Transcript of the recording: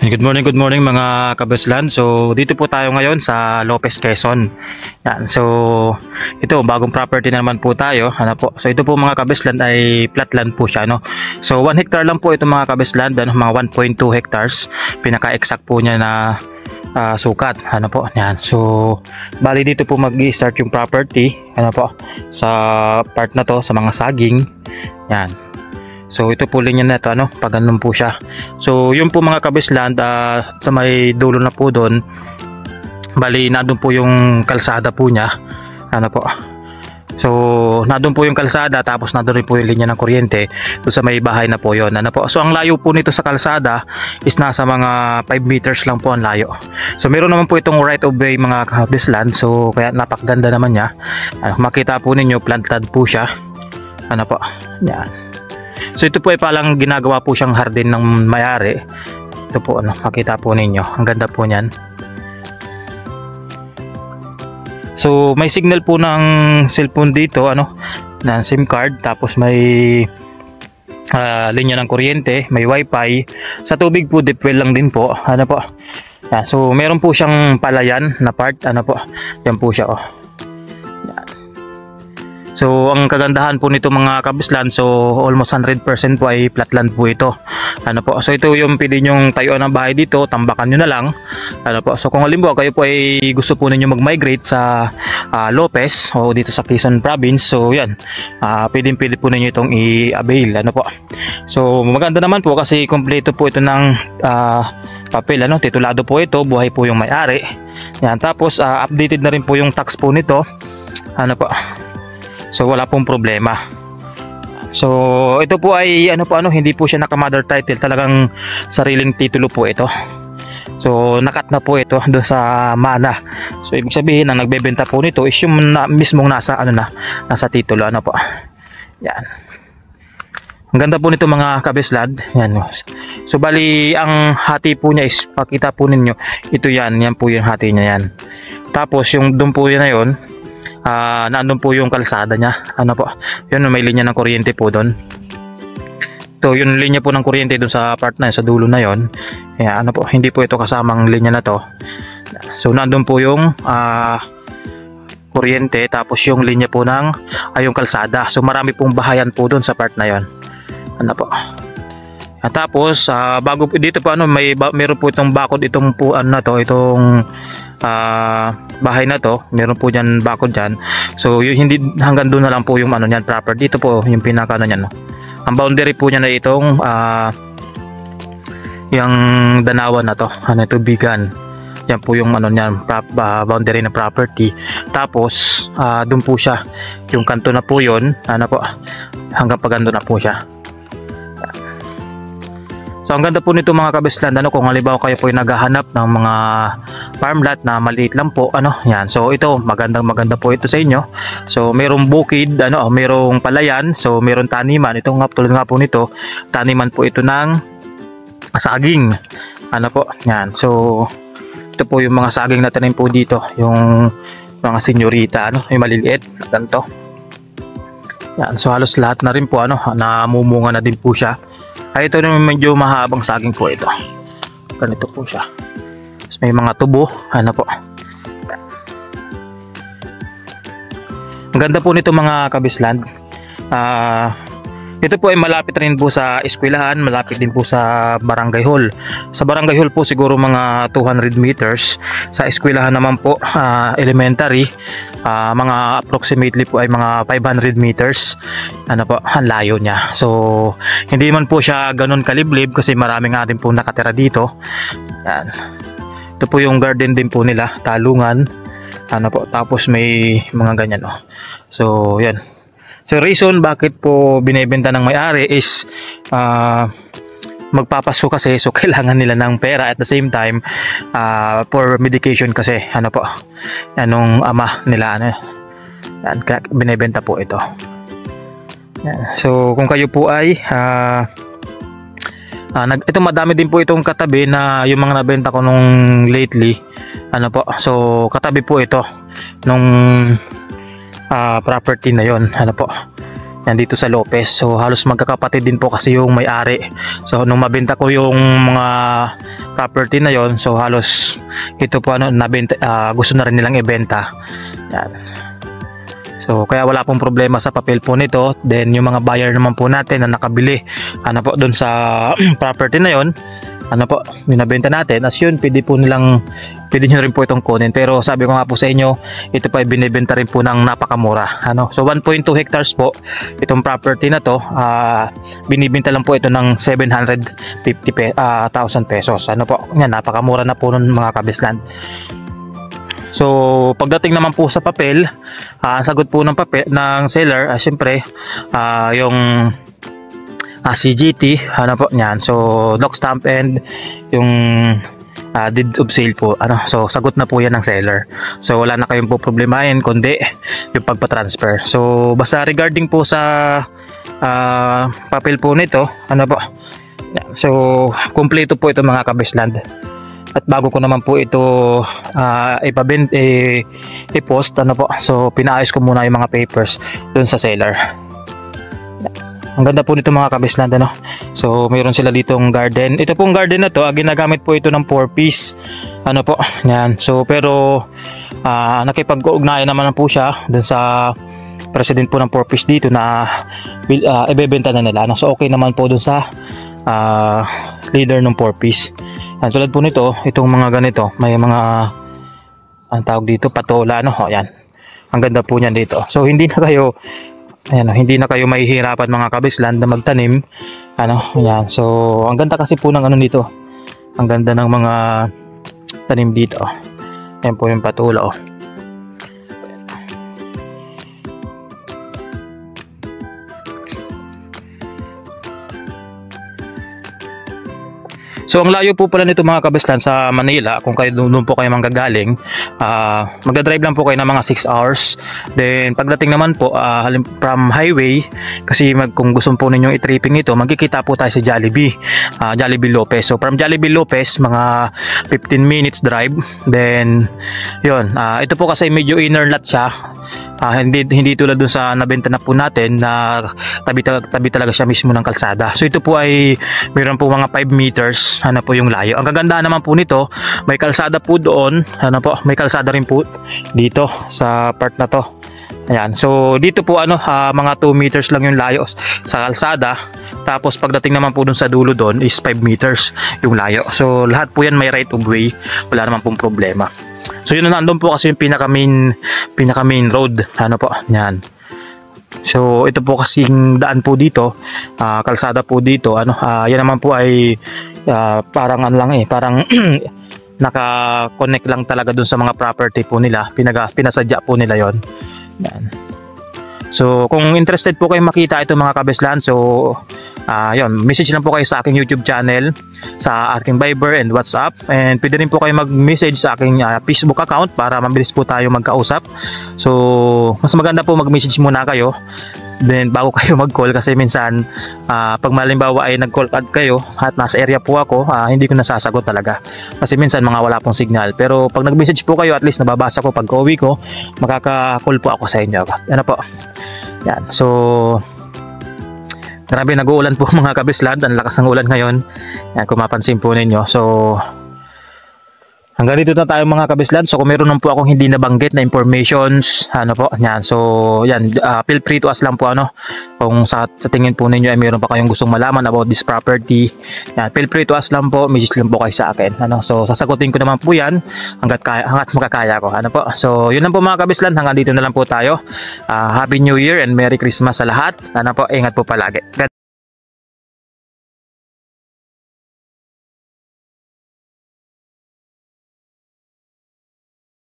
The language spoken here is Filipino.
Good morning mga kabeslan. So dito po tayo ngayon sa Lopez, Quezon. Yan. So ito bagong property na naman po tayo. Ano po? So ito po mga kabeslan ay flatland po siya, no. So 1 hectare lang po ito mga kabeslan, mga 1.2 hectares. Pinaka-exact po niya na sukat. Ano po? Yan. So bali dito po mag-i-start yung property, ano po, sa part na to, sa mga saging. Yan. So ito po linya na ito, ano, pag ganun po siya. So yun po mga kabisland, sa may dulo na po doon, bali nandun po yung kalsada po niya, ano po. So nandun po yung kalsada, tapos nandun rin po yung linya ng kuryente doon sa may bahay na po yon, ano po. So ang layo po nito sa kalsada is nasa mga 5 meters lang po ang layo. So meron naman po itong right of way mga kabisland, so kaya napakaganda naman niya. Makita po ninyo, planted po siya, ano po. Yan. So ito po ay palang ginagawa po siyang hardin ng may-ari. Ito po, ano, makita po ninyo. Ang ganda po niyan. So may signal po ng cellphone dito, ano, na SIM card, tapos may linya ng kuryente, may wifi. Sa tubig po, deep well lang din po, ano po. Yan. So meron po siyang palayan na part, ano po. Yan po siya, oh. So ang kagandahan po nito mga kabislan, so almost 100% po ay flatland po ito, ano po. So ito yung pwede nyong tayuan ng bahay dito, tambakan nyo na lang, ano po. So kung halimbawa kayo po ay gusto po ninyo mag-migrate sa Lopez o dito sa Quezon Province, so yan, pwede po ninyo itong i-avail, ano po. So maganda naman po kasi kompleto po ito ng papel, ano, titulado po ito, buhay po yung may-ari. Yan, tapos updated na rin po yung tax po nito, ano po. So wala pong problema. So ito po ay ano po, hindi po siya naka-mother title, talagang sariling titulo po ito. So nakat na po ito doon sa mana. So ibig sabihin ang nagbebenta po nito is yung mismong nasa nasa titulo, ano po. Yan. Ang ganda po nito mga kabeslad. Yan. So bali ang hati po niya is, pakita po ninyo, ito yan po yung hati niya yan. Tapos yung doon po yan na yon, nandun po yung kalsada niya, ano po. Yun, may linya ng kuryente po doon. So yung linya po ng kuryente doon sa part na yun, sa dulo na yon. Kaya ano po, hindi po ito kasamang linya na to. So nandun po yung kuryente, tapos yung linya po ng yung kalsada. So marami pong bahayan po doon sa part na yon, ano po. Tapos bago dito po, ano, meron po itong bakod, itong po na to, itong bahay na to, meron po diyan bakod diyan. So yung hindi hanggang doon na lang po yung ano niyan proper. Dito po yung pinaka ano niyan, no. Ang boundary po niya na itong yung danawan na to, ano, tubigan. Yan po yung ano niyan, boundary na property. Tapos doon po siya, yung kanto na po yon, ano po, hanggang pagando na po siya. So ang ganda po nito mga kabisland, ano, kung halimbawa kayo po ay naghahanap ng mga farmlot na maliit lang po, ano, yan. So ito, maganda po ito sa inyo. So merong bukid, ano, merong palayan, so meron taniman. Ito nga, tulad nga po nito, taniman po ito ng saging, ano po, yan. So ito po yung mga saging na tanim po dito, yung mga senyorita, ano, yung maliliit, ganito. Yan, so halos lahat na rin po, ano, namumunga na din po siya. Ay, ito naman medyo mahabang saging po ito. Ganito po siya. Tapos may mga tubo, ano po. Ang ganda po nito mga kabisland. Ito po ay malapit rin po sa eskwelahan, malapit din po sa barangay hall. Sa barangay hall po siguro mga 200 meters. Sa eskwelahan naman po, elementary, mga approximately po ay mga 500 meters. Ano po, ang layo niya. So hindi man po siya ganun kaliblib kasi marami nga din po nakatira dito. Yan. Ito po yung garden din po nila, talungan, ano po, tapos may mga ganyan, oh. So yan. So reason bakit po binebenta ng may-ari is magpapasko kasi, so kailangan nila ng pera at the same time for medication kasi, ano po, anong ama nila, ano, yan, binebenta po ito. Yan. So kung kayo po ay ito, madami din po itong katabi na yung mga nabenta ko nung lately, ano po. So katabi po ito nung property na yon, ano po. yan dito sa Lopez. So halos magkakapatid din po kasi yung may-ari. So nung mabenta ko yung mga property na yon, so halos ito po nabenta, gusto na rin nilang ibenta. Yan. So kaya wala pong problema sa papel po nito. Then yung mga buyer naman po natin na nakabili po doon sa property na yon, po, binabenta natin, as yun, pwede nyo rin po itong kunin. Pero sabi ko nga po sa inyo, ito pa ay binibenta rin po ng napakamura. So 1.2 hectares po itong property na to, binibenta lang po ito ng 750,000 pesos. Po, yan, napakamura na po nun mga kabislan. So pagdating naman po sa papel, sagot po ng papel ng seller, siyempre yung CGT, po niyan. So doc stamp and yung deed of sale po. So sagot na po yan ng seller. So wala na kayong po problemahin kundi yung pagpa-transfer. So basta regarding po sa papel po nito, po. So kumpleto po ito mga kabisland. At bago ko naman po ito i-post, po. So pinaayos ko muna yung mga papers dun sa seller. Ang ganda po nito mga kabisland, So mayroon sila ditong garden. Ito pong garden na to, ginagamit po ito ng 4-piece. Po, yan. So pero nakipag-ugnayan naman po siya dun sa president po ng 4-piece dito na ibebenta na nila. So okay naman po dun sa leader ng 4-piece. Tulad po nito, itong mga ganito, may mga ang tawag dito, patola, yan. Ang ganda po niyan dito. So hindi na kayo mahihirapan mga kabisland na magtanim. Yan. So ang ganda kasi po ng nito. Ang ganda ng mga tanim dito. Yan po yung patola, So ang layo po pala nito mga kabislan sa Manila, kung kayo doon po kayo manggagaling, magdadrive lang po kayo ng mga 6 hours. Then pagdating naman po from highway, kasi kung gusto po ninyong i-tripping ito, magkikita po tayo sa Jollibee, Jollibee Lopez. So from Jollibee Lopez, mga 15 minutes drive. Then yun, ito po kasi medyo inner lot siya. Hindi tulad dun sa nabenta na po natin na tabi talaga siya mismo ng kalsada. So ito po ay mayroon po mga 5 meters po yung layo. Ang kagandahan naman po nito, may kalsada po doon, po, may kalsada rin po dito sa part na to. Ayan. So dito po mga 2 meters lang yung layo sa kalsada. Tapos pagdating naman po dun sa dulo doon is 5 meters yung layo. So lahat po yan may right of way. Wala naman pong problema. So yun, nandun po kasi yung pinaka main road, po, yan. So ito po kasing daan po dito, kalsada po dito, yan naman po ay parang parang naka-connect lang talaga dun sa mga property po nila, pinasadya po nila yon. Yan. So kung interested po kayo makita ito mga kabislan, so yun, message lang po kayo sa aking YouTube channel, sa aking Viber and WhatsApp, and pwede rin po kayo mag-message sa aking Facebook account para mabilis po tayo magkausap. So mas maganda po mag-message muna kayo then bago kayo mag-call, kasi minsan pag malimbawa ay nag-call kayo at nasa area po ako, hindi ko nasasagot talaga kasi minsan mga wala pong signal. Pero pag nag-message po kayo, at least nababasa ko pag uwi ko, makaka-call po ako sa inyo. Po, yan. So grabe, nag-uulan po mga kabisland. Ang lakas ng ulan ngayon. Yan, kung mapansin po ninyo. So hanggang dito na tayo mga kabisland. So kung meron naman po akong hindi nabanggit na informations, po, yan. So yan, feel free to ask lang po kung sa tingin po ninyo ay meron pa kayong gustong malaman about this property. Yan, feel free to ask lang po, message lang po kayo sa akin. So sasagutin ko naman po yan hanggat makakaya ko. Po. So yun lang po mga kabisland, hanggang dito na lang po tayo. Happy New Year and Merry Christmas sa lahat. Po, ingat po palagi.